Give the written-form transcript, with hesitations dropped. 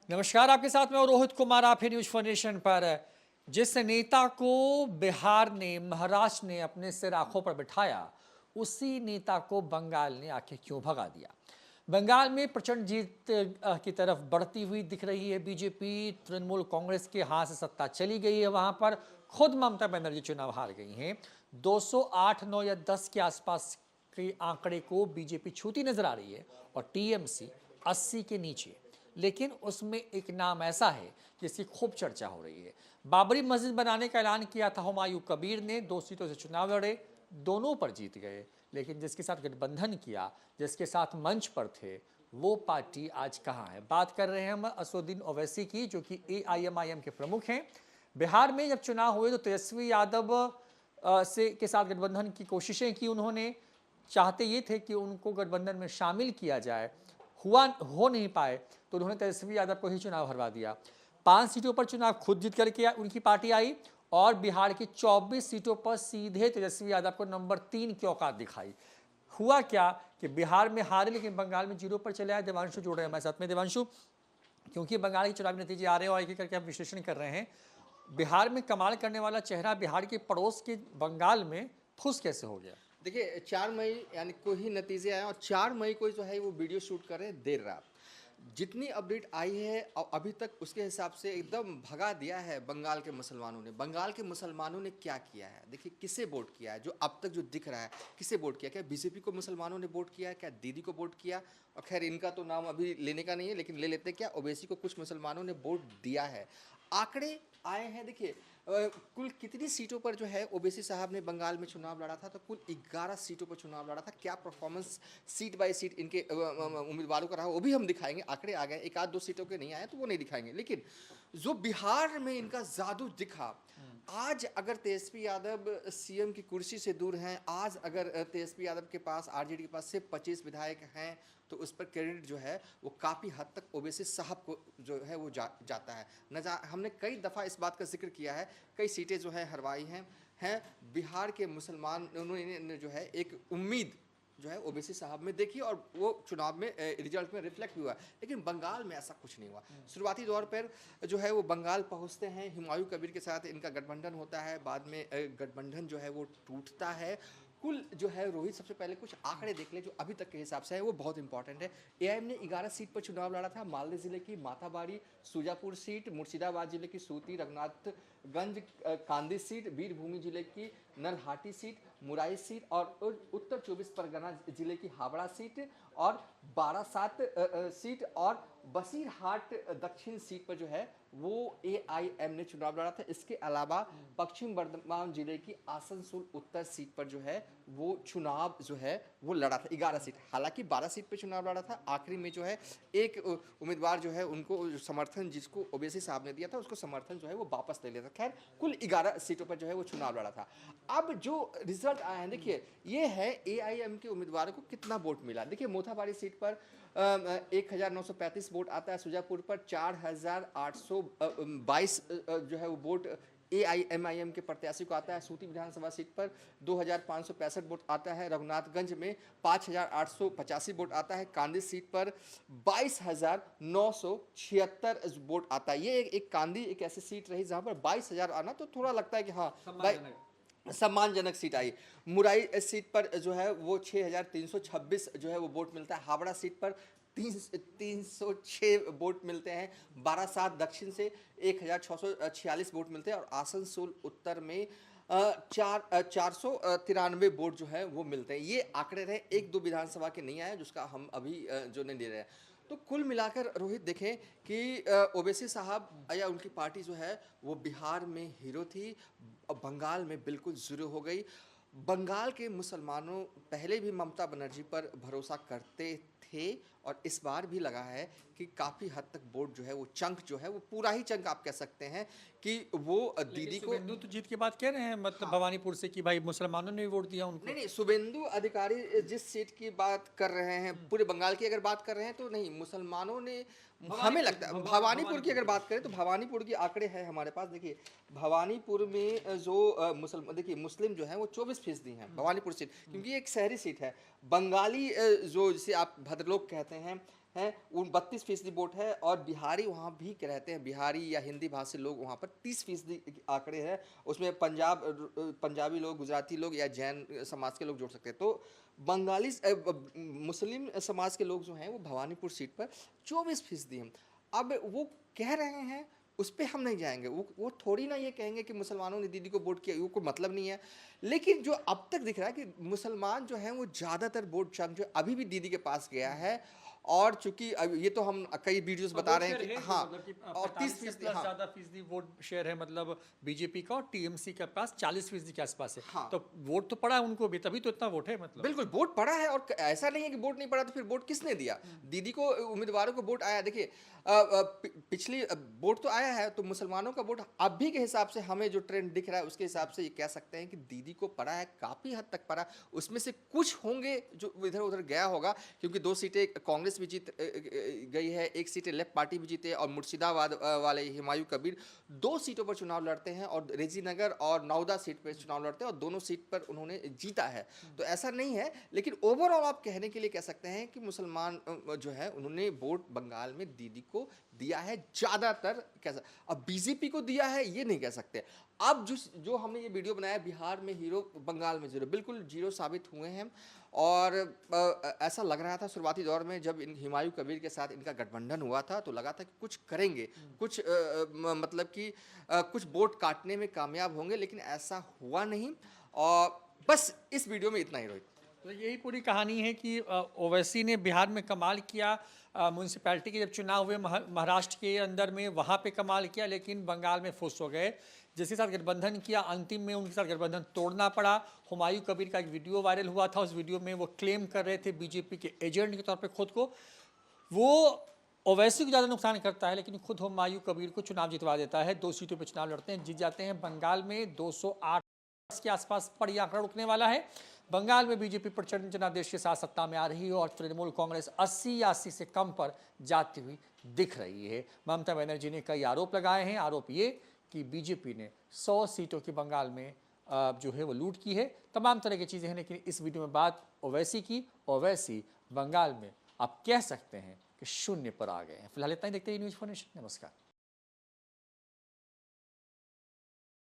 नमस्कार, आपके साथ मैं रोहित कुमार। आप है न्यूज फॉर नेशन पर। जिस नेता को बिहार ने, महाराष्ट्र ने अपने सिर आंखों पर बिठाया, उसी नेता को बंगाल ने आखिर क्यों भगा दिया। बंगाल में प्रचंड जीत की तरफ बढ़ती हुई दिख रही है बीजेपी। तृणमूल कांग्रेस के हाथ से सत्ता चली गई है। वहां पर खुद ममता बनर्जी चुनाव हार गई हैं। 208, 9 या 10 के आसपास के आंकड़े को बीजेपी छूती नजर आ रही है और टीएमसी 80 के नीचे। लेकिन उसमें एक नाम ऐसा है जिसकी खूब चर्चा हो रही है। बाबरी मस्जिद बनाने का ऐलान किया था हुमायूं कबीर ने, 2 सीटों से चुनाव लड़े, दोनों पर जीत गए। लेकिन जिसके साथ गठबंधन किया, जिसके साथ मंच पर थे, वो पार्टी आज कहाँ है। बात कर रहे हैं हम असदुद्दीन ओवैसी की, जो कि एआईएमआईएम के प्रमुख हैं। बिहार में जब चुनाव हुए तो तेजस्वी यादव से के साथ गठबंधन की कोशिशें की उन्होंने। चाहते ये थे कि उनको गठबंधन में शामिल किया जाए, हो नहीं पाए तो उन्होंने तेजस्वी यादव को ही चुनाव हरवा दिया। 5 सीटों पर चुनाव खुद जीत करके उनकी पार्टी आई और बिहार की 24 सीटों पर सीधे तेजस्वी यादव को नंबर 3 की औकात दिखाई। हुआ क्या कि बिहार में हारे लेकिन बंगाल में 0 पर चले आए। देवांशु जुड़ रहे हैं हमारे साथ में। देवांशु, क्योंकि बंगाल के चुनावी नतीजे आ रहे हैं और एक एक करके हम विश्लेषण कर रहे हैं, बिहार में कमाल करने वाला चेहरा बिहार के पड़ोस के बंगाल में फुस कैसे हो गया। देखिए 4 मई यानी को ही नतीजे आए और 4 मई को जो है वो वीडियो शूट कर रहे हैं देर रात। जितनी अपडेट आई है अभी तक उसके हिसाब से एकदम भगा दिया है बंगाल के मुसलमानों ने। बंगाल के मुसलमानों ने क्या किया है, देखिए किसे वोट किया है, जो अब तक जो दिख रहा है किसे वोट किया। क्या बीजेपी को मुसलमानों ने वोट किया है, क्या दीदी को वोट किया। और खैर इनका तो नाम अभी लेने का नहीं है, लेकिन ले लेते हैं। क्या ओवैसी को कुछ मुसलमानों ने वोट दिया है। आंकड़े आए हैं, देखिए कुल कितनी सीटों पर जो है ओवैसी साहब ने बंगाल में चुनाव लड़ा था, तो कुल 11 सीटों पर चुनाव लड़ा था। क्या परफॉर्मेंस सीट बाय सीट इनके उम्मीदवारों का रहा वो भी हम दिखाएंगे। आंकड़े आ गए, 1-2 सीटों के नहीं आए तो वो नहीं दिखाएंगे। लेकिन जो बिहार में इनका जादू दिखा, आज अगर तेजस्वी यादव सीएम की कुर्सी से दूर हैं, आज अगर तेजस्वी यादव के पास, आरजेडी के पास सिर्फ 25 विधायक हैं, तो उस पर क्रेडिट जो है वो काफ़ी हद तक ओवैसी साहब को जो है वो जाता है। हमने कई दफ़ा इस बात का जिक्र किया है, कई सीटें जो है हरवाई हैं बिहार के मुसलमान ने जो है एक उम्मीद जो है ओवैसी साहब में देखी और वो चुनाव में रिजल्ट में रिफ्लेक्ट भी हुआ। लेकिन बंगाल में ऐसा कुछ नहीं हुआ। शुरुआती दौर पर जो है वो बंगाल पहुंचते हैं, हुमायूं कबीर के साथ इनका गठबंधन होता है, बाद में गठबंधन जो है वो टूटता है। कुल जो है रोहित, सबसे पहले कुछ आंकड़े देख ले जो अभी तक के हिसाब से है, वो बहुत इंपॉर्टेंट है। एआईएम ने 11 सीट पर चुनाव लड़ा था। मालदा जिले की माथाबाड़ी सुजापुर सीट, मुर्शिदाबाद जिले की सूती रघुनाथगंज कांदी सीट, वीरभूमि जिले की नरहाटी सीट, मुराई सीट और उत्तर 24 परगना जिले की हावड़ा सीट और बारासात सीट और बसीरहाट दक्षिण सीट पर जो है वो एआईएम ने चुनाव लड़ा था। इसके अलावा पश्चिम बर्धमान जिले की आसनसोल उत्तर सीट पर जो है वो चुनाव जो है वो लड़ा था, 11 सीट। हालांकि 12 सीट पर चुनाव लड़ा था। आखिरी में जो है एक उम्मीदवार जो है उनको समर्थन जिसको ओवैसी साहब ने दिया था उसको समर्थन जो है वो वापस ले लिया था। खैर कुल 11 सीटों पर जो है वो चुनाव लड़ा था। अब जो रिजल्ट आए हैं, देखिए ये है एआईएम के उम्मीदवारों को कितना वोट मिला। देखिए मोथाबाड़ी सीट पर 1935 वोट आता है, सुजापुर पर 4822 जो है वो वोट एआईएमआईएम के प्रत्याशी को आता है। सूती विधानसभा सीट पर 2565 वोट आता है। रघुनाथगंज में 5885 वोट आता है। कांदी सीट पर 22976 वोट आता है। ये एक कांदी एक ऐसी सीट रही जहां पर 22,000 आना तो थोड़ा लगता है कि हाँ सम्मानजनक सीट आई। मुराई सीट पर जो है वो 6326 जो है वो वोट मिलता है। हावड़ा सीट पर 306 वोट मिलते हैं। बारासात दक्षिण से 1646 वोट मिलते हैं और आसनसोल उत्तर में 493 वोट जो है वो मिलते हैं। ये आंकड़े रहे, 1-2 विधानसभा के नहीं आए जिसका हम अभी जो नहीं ले रहे हैं। तो कुल मिलाकर रोहित देखें कि ओवैसी साहब या उनकी पार्टी जो है वो बिहार में हीरो थी, बंगाल में बिल्कुल जीरो हो गई। बंगाल के मुसलमानों पहले भी ममता बनर्जी पर भरोसा करते थे और इस बार भी लगा है कि काफ़ी हद तक वोट जो है वो चंक जो है वो पूरा ही चंक आप कह सकते हैं कि वो दीदी को। शुभेंदु तो जीत के बाद कह रहे हैं, मतलब भवानीपुर से, कि भाई मुसलमानों ने भी वोट दिया उनको। नहीं, शुभेंदु अधिकारी जिस सीट की बात कर रहे हैं, पूरे बंगाल की अगर बात कर रहे हैं तो नहीं, मुसलमानों ने हमें लगता है भवानीपुर की अगर बात करें तो भवानीपुर की आंकड़े हैं हमारे पास। देखिए भवानीपुर में जो मुसलमान, देखिए मुस्लिम जो है वो 24% हैं भवानीपुर सीट, क्योंकि एक शहरी सीट है। बंगाली जो जिसे आप भद्रलोक कहते हैं हैं उन 32% वोट है, और बिहारी वहाँ भी रहते हैं, बिहारी या हिंदी भाषी लोग वहाँ पर 30% आंकड़े हैं। उसमें पंजाबी लोग, गुजराती लोग या जैन समाज के लोग जोड़ सकते हैं। तो बंगाली मुस्लिम समाज के लोग जो हैं वो भवानीपुर सीट पर 24% हैं। अब वो कह रहे हैं, उस पर हम नहीं जाएंगे, वो थोड़ी ना ये कहेंगे कि मुसलमानों ने दीदी को वोट किया, वो कोई मतलब नहीं है। लेकिन जो अब तक दिख रहा है कि मुसलमान जो हैं वो ज़्यादातर वोट जो अभी भी दीदी के पास गया है। और चूंकि अब ये तो हम कई वीडियोस बता रहे हैं कि हाँ, मतलब कि और 45 30%, प्लस हाँ ज्यादा फीसदी वोट शेयर है, मतलब बीजेपी का, और टीएमसी के पास 40% के आसपास है। हाँ तो वोट तो पड़ा है उनको भी, तभी तो इतना वोट है मतलब। बिल्कुल वोट पड़ा है। और ऐसा नहीं है कि वोट नहीं पड़ा तो फिर वोट किसने दिया, दीदी को, उम्मीदवारों को वोट आया। देखिए पिछली वोट तो आया है, तो मुसलमानों का वोट अभी के हिसाब से हमें जो ट्रेंड दिख रहा है उसके हिसाब से ये कह सकते हैं कि दीदी को पड़ा है, काफ़ी हद तक पड़ा। उसमें से कुछ होंगे जो इधर उधर गया होगा, क्योंकि 2 सीटें कांग्रेस भी जीत गई है, 1 सीटें लेफ्ट पार्टी भी जीते, और मुर्शिदाबाद वाले हुमायूं कबीर 2 सीटों पर चुनाव लड़ते हैं, और रेजीनगर और नौदा सीट पर चुनाव लड़ते हैं, और दोनों सीट पर उन्होंने जीता है। तो ऐसा नहीं है, लेकिन ओवरऑल आप कहने के लिए कह सकते हैं कि मुसलमान जो है उन्होंने वोट बंगाल में दीदी को दिया है ज़्यादातर। कैसा अब बीजेपी को दिया है ये नहीं कह सकते। अब जो हमने ये वीडियो बनाया, बिहार में हीरो बंगाल में जीरो, बिल्कुल जीरो साबित हुए हैं। और ऐसा लग रहा था शुरुआती दौर में जब इन हुमायूं कबीर के साथ इनका गठबंधन हुआ था, तो लगा था कि कुछ करेंगे, कुछ मतलब कि कुछ वोट काटने में कामयाब होंगे, लेकिन ऐसा हुआ नहीं। और बस इस वीडियो में इतना ही रोहित। तो यही पूरी कहानी है कि ओवैसी ने बिहार में कमाल किया, म्यूनसिपैलिटी के जब चुनाव हुए महाराष्ट्र के अंदर में, वहाँ पे कमाल किया, लेकिन बंगाल में फुस हो गए। जिसके साथ गठबंधन किया, अंतिम में उनके साथ गठबंधन तोड़ना पड़ा। हुमायूं कबीर का एक वीडियो वायरल हुआ था, उस वीडियो में वो क्लेम कर रहे थे बीजेपी के एजेंट के तौर पर खुद को। वो ओवैसी को ज़्यादा नुकसान करता है, लेकिन खुद हुमायूं कबीर को चुनाव जितवा देता है। 2 सीटों पर चुनाव लड़ते हैं, जीत जाते हैं। बंगाल में 208 के आसपास पर यह आंकड़ा रुकने वाला है। बंगाल में बीजेपी प्रचंड जनादेश के साथ सत्ता में आ रही है, और तृणमूल कांग्रेस 80 या 80 से कम पर जाती हुई दिख रही है। ममता बनर्जी ने कई आरोप लगाए हैं। आरोप ये कि बीजेपी ने 100 सीटों की बंगाल में जो है वो लूट की है। तमाम तरह की चीज़ें हैं, लेकिन इस वीडियो में बात ओवैसी की। ओवैसी बंगाल में आप कह सकते हैं कि शून्य पर आ गए हैं। फिलहाल इतना ही, देखते हैं न्यूज़ 4 नेशन। नमस्कार।